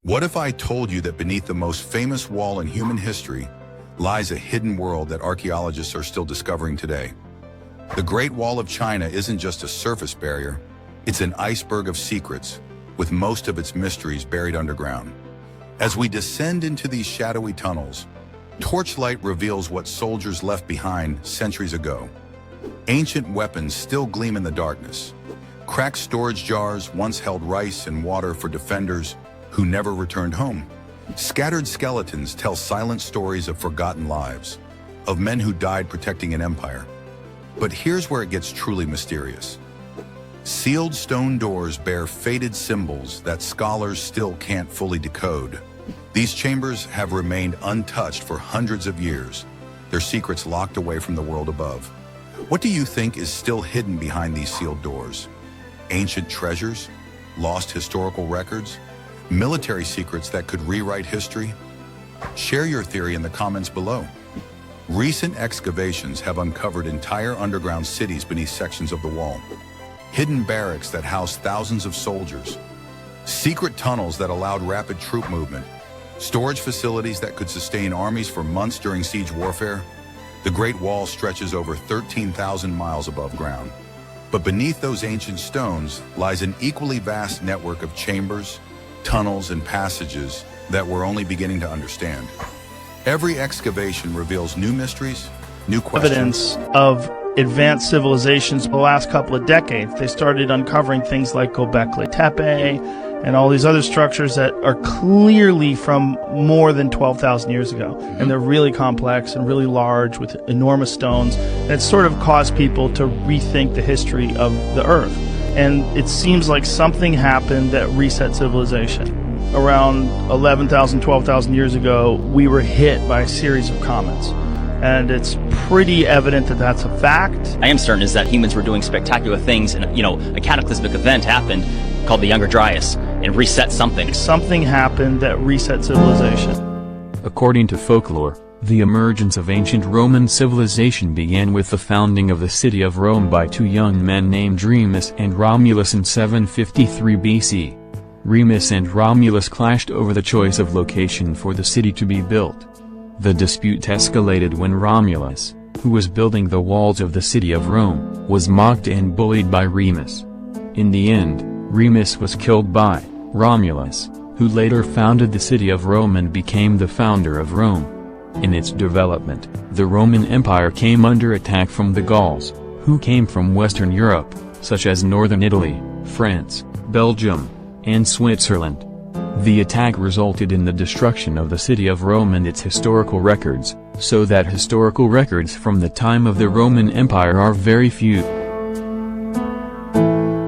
What if I told you that beneath the most famous wall in human history lies a hidden world that archaeologists are still discovering today? The Great Wall of China isn't just a surface barrier, it's an iceberg of secrets, with most of its mysteries buried underground. As we descend into these shadowy tunnels, torchlight reveals what soldiers left behind centuries ago. Ancient weapons still gleam in the darkness. Cracked storage jars once held rice and water for defenders who never returned home. Scattered skeletons tell silent stories of forgotten lives, of men who died protecting an empire. But here's where it gets truly mysterious. Sealed stone doors bear faded symbols that scholars still can't fully decode. These chambers have remained untouched for hundreds of years, their secrets locked away from the world above. What do you think is still hidden behind these sealed doors? Ancient treasures? Lost historical records? Military secrets that could rewrite history? Share your theory in the comments below. Recent excavations have uncovered entire underground cities beneath sections of the wall. Hidden barracks that house thousands of soldiers. Secret tunnels that allowed rapid troop movement. Storage facilities that could sustain armies for months during siege warfare. The Great Wall stretches over 13,000 miles above ground. But beneath those ancient stones lies an equally vast network of chambers, tunnels, and passages that we're only beginning to understand. Every excavation reveals new mysteries, new questions. Evidence of advanced civilizations the last couple of decades. They started uncovering things like Göbekli Tepe and all these other structures that are clearly from more than 12,000 years ago. And they're really complex and really large with enormous stones. And it's sort of caused people to rethink the history of the Earth. And it seems like something happened that reset civilization. Around 11,000, 12,000 years ago, we were hit by a series of comets. And it's pretty evident that that's a fact. I am certain is that humans were doing spectacular things, and a cataclysmic event happened called the Younger Dryas and reset something. Something happened that reset civilization. According to folklore, the emergence of ancient Roman civilization began with the founding of the city of Rome by two young men named Remus and Romulus in 753 BC. Remus and Romulus clashed over the choice of location for the city to be built. The dispute escalated when Romulus, who was building the walls of the city of Rome, was mocked and bullied by Remus. In the end, Remus was killed by Romulus, who later founded the city of Rome and became the founder of Rome. In its development, the Roman Empire came under attack from the Gauls, who came from Western Europe, such as northern Italy, France, Belgium, and Switzerland. The attack resulted in the destruction of the city of Rome and its historical records, so that historical records from the time of the Roman Empire are very few.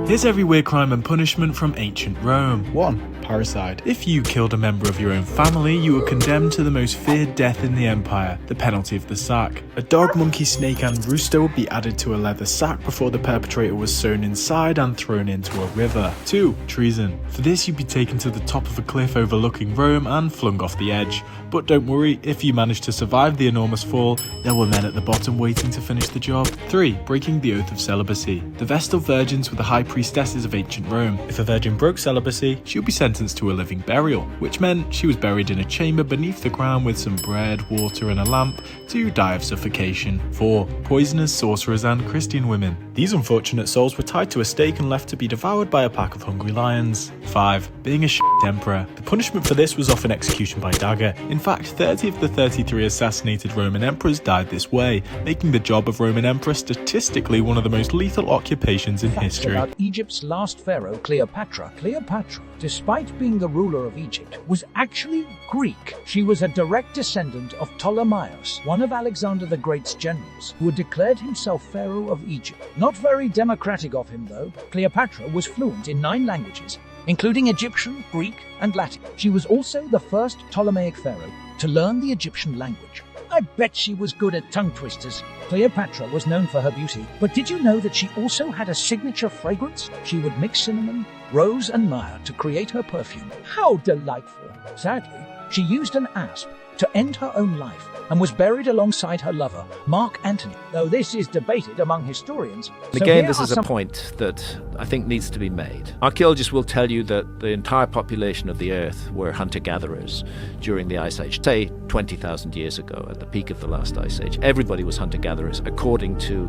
Here's every weird crime and punishment from ancient Rome. 1. Parricide. If you killed a member of your own family, you were condemned to the most feared death in the empire, the penalty of the sack. A dog, monkey, snake and rooster would be added to a leather sack before the perpetrator was sewn inside and thrown into a river. 2. Treason. For this you'd be taken to the top of a cliff overlooking Rome and flung off the edge. But don't worry, if you managed to survive the enormous fall, there were men at the bottom waiting to finish the job. 3. Breaking the oath of celibacy. The Vestal virgins were the high priestesses of ancient Rome. If a virgin broke celibacy, she would be sentenced to a living burial, which meant she was buried in a chamber beneath the ground with some bread, water and a lamp to die of suffocation. 4. Poisoners, sorcerers and Christian women. These unfortunate souls were tied to a stake and left to be devoured by a pack of hungry lions. 5. Being a emperor. The punishment for this was often execution by dagger. In fact, 30 of the 33 assassinated Roman emperors died this way, making the job of Roman emperor statistically one of the most lethal occupations in history. About Egypt's last pharaoh, Cleopatra. Cleopatra, despite being the ruler of Egypt, was actually Greek. She was a direct descendant of Ptolemaeus, one of Alexander the Great's generals, who had declared himself pharaoh of Egypt. Not very democratic of him, though. Cleopatra was fluent in 9 languages, including Egyptian, Greek, and Latin. She was also the first Ptolemaic pharaoh to learn the Egyptian language. I bet she was good at tongue twisters. Cleopatra was known for her beauty, but did you know that she also had a signature fragrance? She would mix cinnamon, rose, and myrrh to create her perfume. How delightful! Sadly, she used an asp to end her own life and was buried alongside her lover, Mark Antony, though this is debated among historians. Again, this is a point that I think needs to be made. Archaeologists will tell you that the entire population of the Earth were hunter-gatherers during the Ice Age, say 20,000 years ago, at the peak of the last Ice Age. Everybody was hunter-gatherers, according to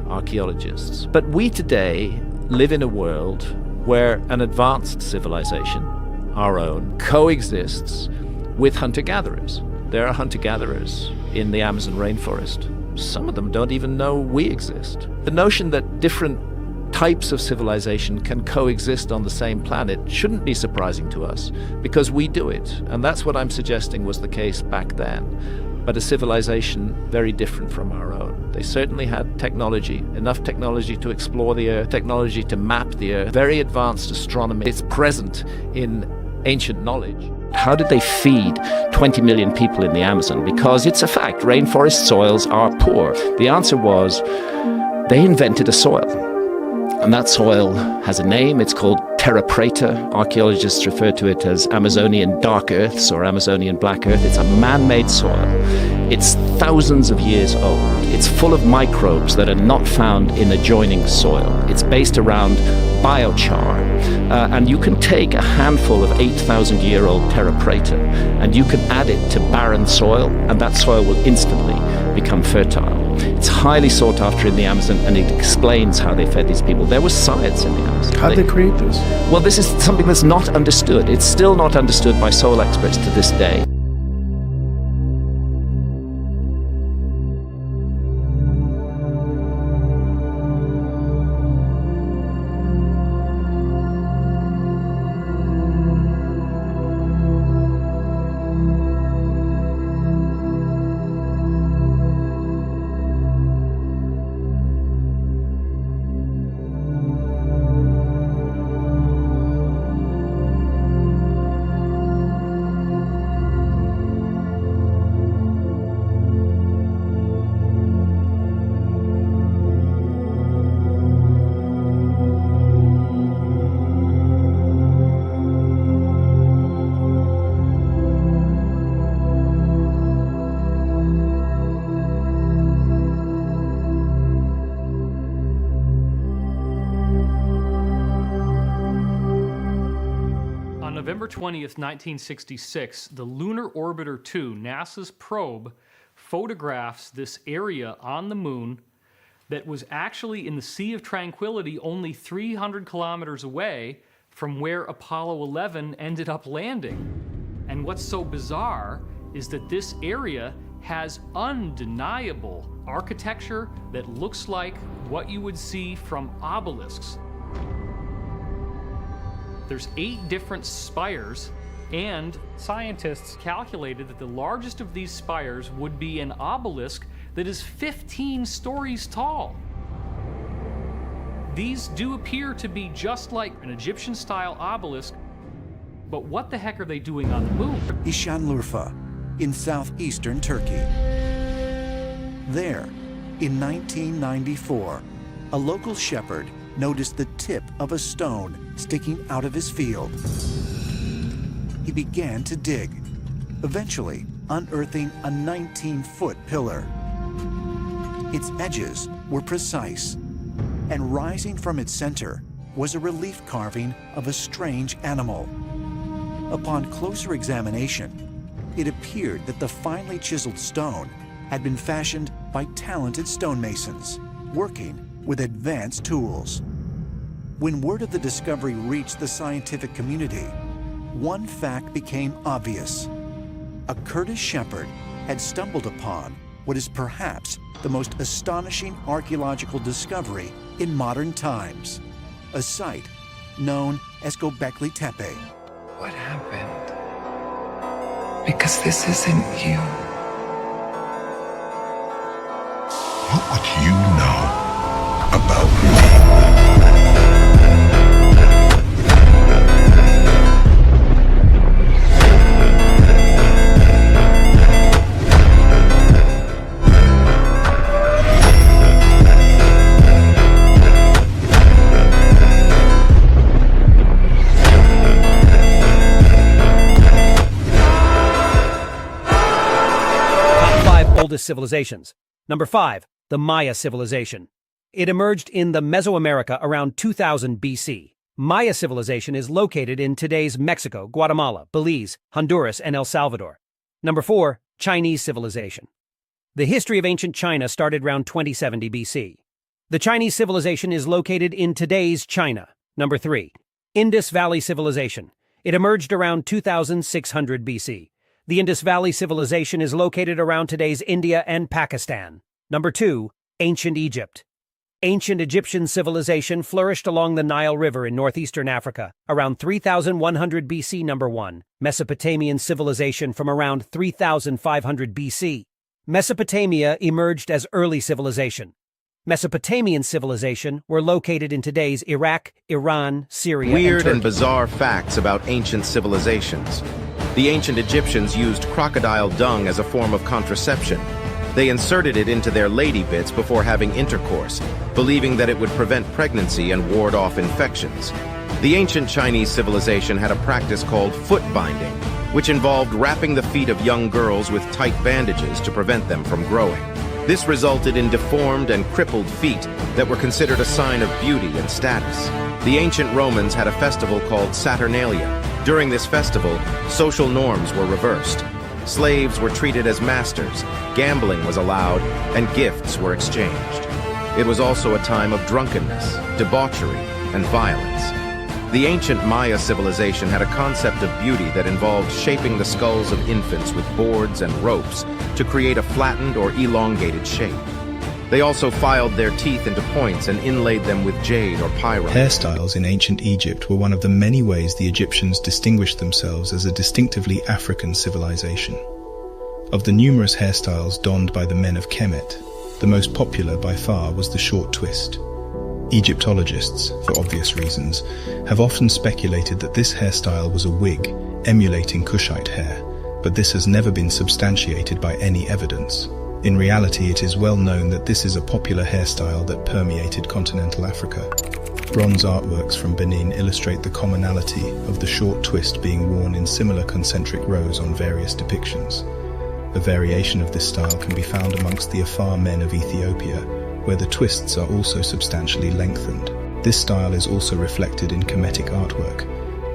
archaeologists. But we today live in a world where an advanced civilization, our own, coexists with hunter-gatherers. There are hunter-gatherers in the Amazon rainforest. Some of them don't even know we exist. The notion that different types of civilization can coexist on the same planet shouldn't be surprising to us, because we do it. And that's what I'm suggesting was the case back then. But a civilization very different from our own. They certainly had technology, enough technology to explore the Earth, technology to map the Earth, very advanced astronomy. It's present in ancient knowledge. How did they feed 20 million people in the Amazon? Because it's a fact, rainforest soils are poor. The answer was they invented a soil. And that soil has a name. It's called terra preta. Archaeologists refer to it as Amazonian dark earths or Amazonian black earth. It's a man-made soil. It's thousands of years old. It's full of microbes that are not found in adjoining soil. It's based around biochar. And you can take a handful of 8,000-year-old terra preta and you can add it to barren soil, and that soil will instantly become fertile. It's highly sought after in the Amazon, and it explains how they fed these people. There was science in the Amazon. How did they create this? Well, this is something that's not understood. It's still not understood by soil experts to this day. November 20th, 1966, the Lunar Orbiter 2, NASA's probe, photographs this area on the moon that was actually in the Sea of Tranquility only 300 kilometers away from where Apollo 11 ended up landing. And what's so bizarre is that this area has undeniable architecture that looks like what you would see from obelisks. There's 8 different spires, and scientists calculated that the largest of these spires would be an obelisk that is 15 stories tall. These do appear to be just like an Egyptian-style obelisk, but what the heck are they doing on the moon? Şanlıurfa, in southeastern Turkey. There, in 1994, a local shepherd noticed the tip of a stone sticking out of his field. He began to dig, eventually unearthing a 19-foot pillar. Its edges were precise, and rising from its center was a relief carving of a strange animal. Upon closer examination, it appeared that the finely chiseled stone had been fashioned by talented stonemasons, working with advanced tools. When word of the discovery reached the scientific community, one fact became obvious. A Kurdish shepherd had stumbled upon what is perhaps the most astonishing archaeological discovery in modern times, a site known as Göbekli Tepe. What happened? Because this isn't you. What would you know about me? oldest civilizations. Number 5. The Maya civilization. It emerged in the Mesoamerica around 2000 BC. Maya civilization is located in today's Mexico, Guatemala, Belize, Honduras, and El Salvador. Number 4. Chinese civilization. The history of ancient China started around 2070 BC. The Chinese civilization is located in today's China. Number 3. Indus Valley civilization. It emerged around 2600 BC. The Indus Valley civilization is located around today's India and Pakistan. Number 2. Ancient Egypt. Ancient Egyptian civilization flourished along the Nile River in northeastern Africa around 3100 BC. Number 1. Mesopotamian civilization from around 3500 BC. Mesopotamia emerged as early civilization. Mesopotamian civilization were located in today's Iraq, Iran, Syria, Weird and Turkey. and bizarre facts about ancient civilizations. The ancient Egyptians used crocodile dung as a form of contraception. They inserted it into their lady bits before having intercourse, believing that it would prevent pregnancy and ward off infections. The ancient Chinese civilization had a practice called foot binding, which involved wrapping the feet of young girls with tight bandages to prevent them from growing. This resulted in deformed and crippled feet that were considered a sign of beauty and status. The ancient Romans had a festival called Saturnalia. During this festival, social norms were reversed. Slaves were treated as masters, gambling was allowed, and gifts were exchanged. It was also a time of drunkenness, debauchery, and violence. The ancient Maya civilization had a concept of beauty that involved shaping the skulls of infants with boards and ropes to create a flattened or elongated shape. They also filed their teeth into points and inlaid them with jade or pyrite. Hairstyles in ancient Egypt were one of the many ways the Egyptians distinguished themselves as a distinctively African civilization. Of the numerous hairstyles donned by the men of Kemet, the most popular by far was the short twist. Egyptologists, for obvious reasons, have often speculated that this hairstyle was a wig, emulating Kushite hair, but this has never been substantiated by any evidence. In reality, it is well known that this is a popular hairstyle that permeated continental Africa. Bronze artworks from Benin illustrate the commonality of the short twist being worn in similar concentric rows on various depictions. A variation of this style can be found amongst the Afar men of Ethiopia, where the twists are also substantially lengthened. This style is also reflected in Kemetic artwork,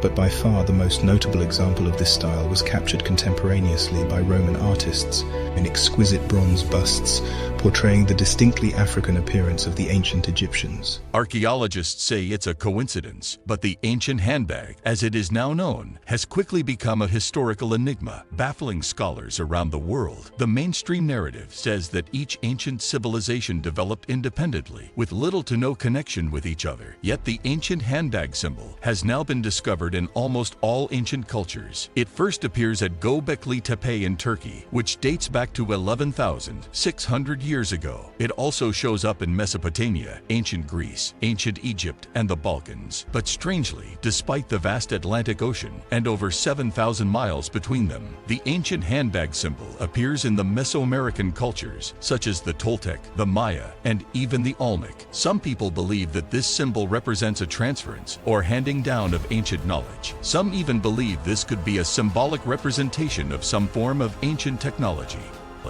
but by far the most notable example of this style was captured contemporaneously by Roman artists in exquisite bronze busts portraying the distinctly African appearance of the ancient Egyptians. Archaeologists say it's a coincidence, but the ancient handbag, as it is now known, has quickly become a historical enigma, baffling scholars around the world. The mainstream narrative says that each ancient civilization developed independently, with little to no connection with each other. Yet the ancient handbag symbol has now been discovered in almost all ancient cultures. It first appears at Göbekli Tepe in Turkey, which dates back to 11,600 years ago. It also shows up in Mesopotamia, ancient Greece, ancient Egypt, and the Balkans. But strangely, despite the vast Atlantic Ocean and over 7,000 miles between them, the ancient handbag symbol appears in the Mesoamerican cultures, such as the Toltec, the Maya, and even the Olmec. Some people believe that this symbol represents a transference or handing down of ancient knowledge. Some even believe this could be a symbolic representation of some form of ancient technology.